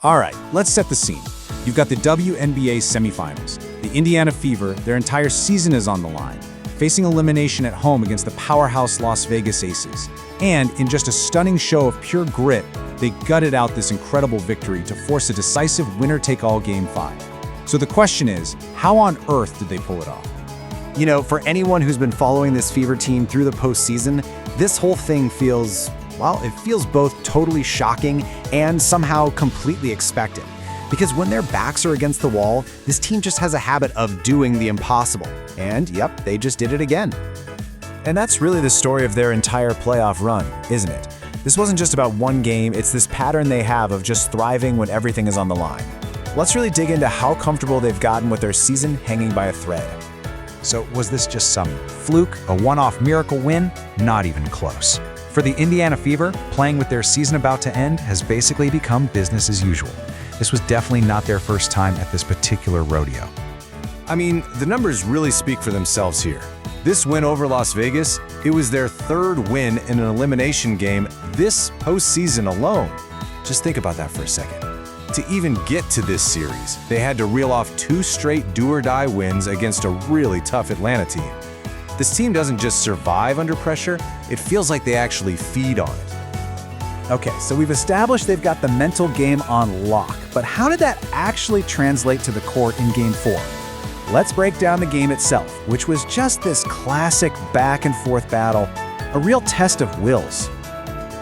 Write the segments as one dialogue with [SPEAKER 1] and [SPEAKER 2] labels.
[SPEAKER 1] All right, let's set the scene. You've got the WNBA Semifinals. The Indiana Fever, their entire season is on the line, facing elimination at home against the powerhouse Las Vegas Aces. And in just a stunning show of pure grit, they gutted out this incredible victory to force a decisive winner-take-all Game 5. So the question is, how on earth did they pull it off?
[SPEAKER 2] You know, for anyone who's been following this Fever team through the postseason, this whole thing feels, well, it feels both totally shocking and somehow completely expected. Because when their backs are against the wall, this team just has a habit of doing the impossible. And yep, they just did it again.
[SPEAKER 3] And that's really the story of their entire playoff run, isn't it? This wasn't just about one game, it's this pattern they have of just thriving when everything is on the line. Let's really dig into how comfortable they've gotten with their season hanging by a thread.
[SPEAKER 4] So was this just some fluke, a one-off miracle win? Not even close. For the Indiana Fever, playing with their season about to end has basically become business as usual. This was definitely not their first time at this particular rodeo.
[SPEAKER 5] I mean, the numbers really speak for themselves here. This win over Las Vegas, it was their third win in an elimination game this postseason alone. Just think about that for a second. To even get to this series, they had to reel off 2 straight do-or-die wins against a really tough Atlanta team. This team doesn't just survive under pressure, it feels like they actually feed on it.
[SPEAKER 3] Okay, so we've established they've got the mental game on lock, but how did that actually translate to the court in Game 4? Let's break down the game itself, which was just this classic back-and-forth battle, a real test of wills.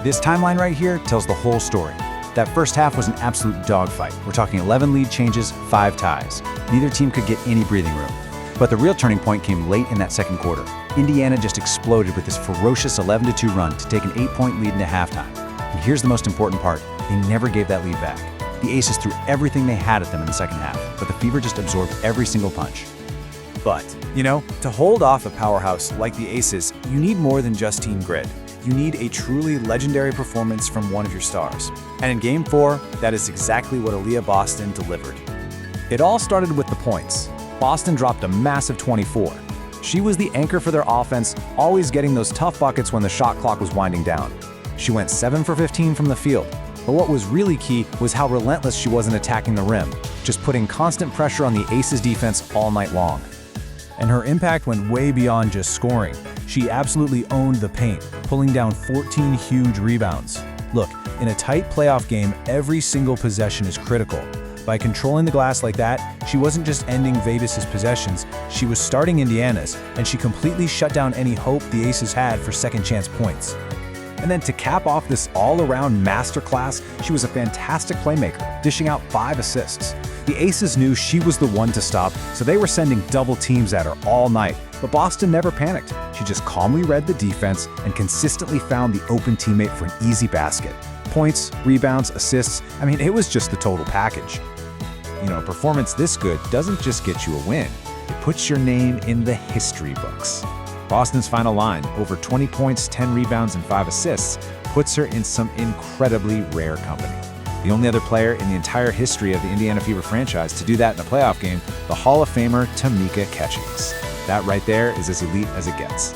[SPEAKER 4] This timeline right here tells the whole story. That first half was an absolute dogfight. We're talking 11 lead changes, 5 ties. Neither team could get any breathing room. But the real turning point came late in that second quarter. Indiana just exploded with this ferocious 11-2 run to take an 8-point lead into halftime. And here's the most important part. They never gave that lead back. The Aces threw everything they had at them in the second half, but the Fever just absorbed every single punch.
[SPEAKER 3] But, to hold off a powerhouse like the Aces, you need more than just team grit. You need a truly legendary performance from one of your stars. And in Game 4, that is exactly what Aliyah Boston delivered. It all started with the points. Boston dropped a massive 24. She was the anchor for their offense, always getting those tough buckets when the shot clock was winding down. She went 7 for 15 from the field. But what was really key was how relentless she was in attacking the rim, just putting constant pressure on the Aces defense all night long. And her impact went way beyond just scoring. She absolutely owned the paint, pulling down 14 huge rebounds. Look, in a tight playoff game, every single possession is critical. By controlling the glass like that, she wasn't just ending Vegas's possessions, she was starting Indiana's, and she completely shut down any hope the Aces had for second chance points. And then to cap off this all-around masterclass, she was a fantastic playmaker, dishing out 5 assists. The Aces knew she was the one to stop, so they were sending double teams at her all night. But Boston never panicked. She just calmly read the defense and consistently found the open teammate for an easy basket. Points, rebounds, assists, it was just the total package. A performance this good doesn't just get you a win, it puts your name in the history books. Boston's final line, over 20 points, 10 rebounds, and 5 assists, puts her in some incredibly rare company. The only other player in the entire history of the Indiana Fever franchise to do that in a playoff game, the Hall of Famer Tamika Catchings. That right there is as elite as it gets.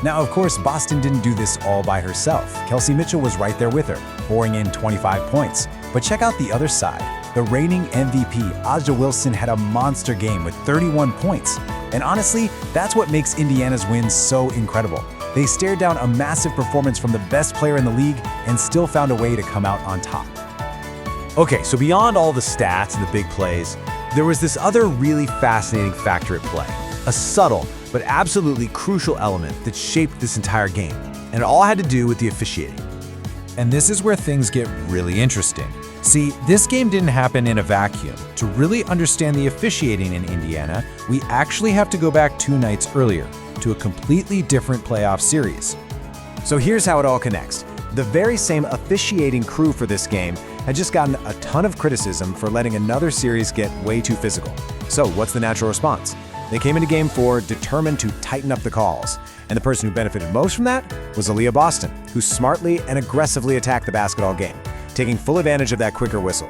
[SPEAKER 3] Now, of course, Boston didn't do this all by herself. Kelsey Mitchell was right there with her, pouring in 25 points. But check out the other side. The reigning MVP, A'ja Wilson, had a monster game with 31 points. And honestly, that's what makes Indiana's wins so incredible. They stared down a massive performance from the best player in the league and still found a way to come out on top. Okay, so beyond all the stats and the big plays, there was this other really fascinating factor at play. A subtle, but absolutely crucial element that shaped this entire game. And it all had to do with the officiating. And this is where things get really interesting. See, this game didn't happen in a vacuum. To really understand the officiating in Indiana, we actually have to go back 2 nights earlier, to a completely different playoff series. So here's how it all connects. The very same officiating crew for this game had just gotten a ton of criticism for letting another series get way too physical. So what's the natural response? They came into Game 4 determined to tighten up the calls. And the person who benefited most from that was Aliyah Boston, who smartly and aggressively attacked the basket all game, taking full advantage of that quicker whistle.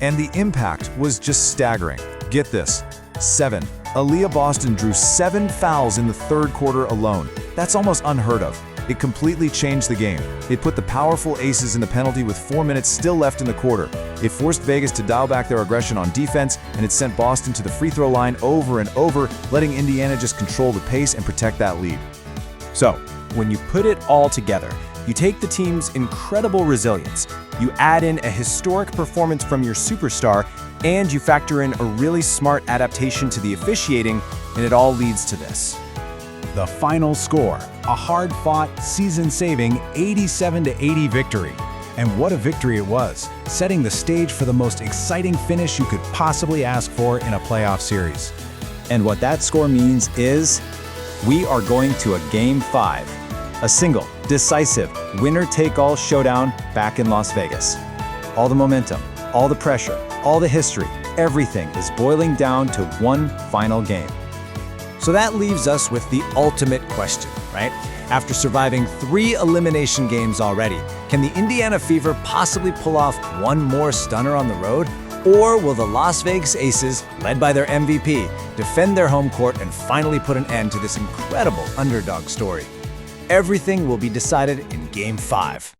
[SPEAKER 3] And the impact was just staggering. Get this, 7. Aliyah Boston drew 7 fouls in the third quarter alone. That's almost unheard of.
[SPEAKER 5] It completely changed the game. It put the powerful Aces in the penalty with 4 minutes still left in the quarter. It forced Vegas to dial back their aggression on defense, and it sent Boston to the free throw line over and over, letting Indiana just control the pace and protect that lead.
[SPEAKER 3] So, when you put it all together, you take the team's incredible resilience, you add in a historic performance from your superstar, and you factor in a really smart adaptation to the officiating, and it all leads to this.
[SPEAKER 1] The final score, a hard-fought, season-saving 87-80 victory. And what a victory it was, setting the stage for the most exciting finish you could possibly ask for in a playoff series.
[SPEAKER 4] And what that score means is we are going to a Game 5, a single, decisive, winner-take-all showdown back in Las Vegas. All the momentum, all the pressure, all the history, everything is boiling down to one final game.
[SPEAKER 3] So that leaves us with the ultimate question, right? After surviving 3 elimination games already, can the Indiana Fever possibly pull off one more stunner on the road? Or will the Las Vegas Aces, led by their MVP, defend their home court and finally put an end to this incredible underdog story? Everything will be decided in Game 5.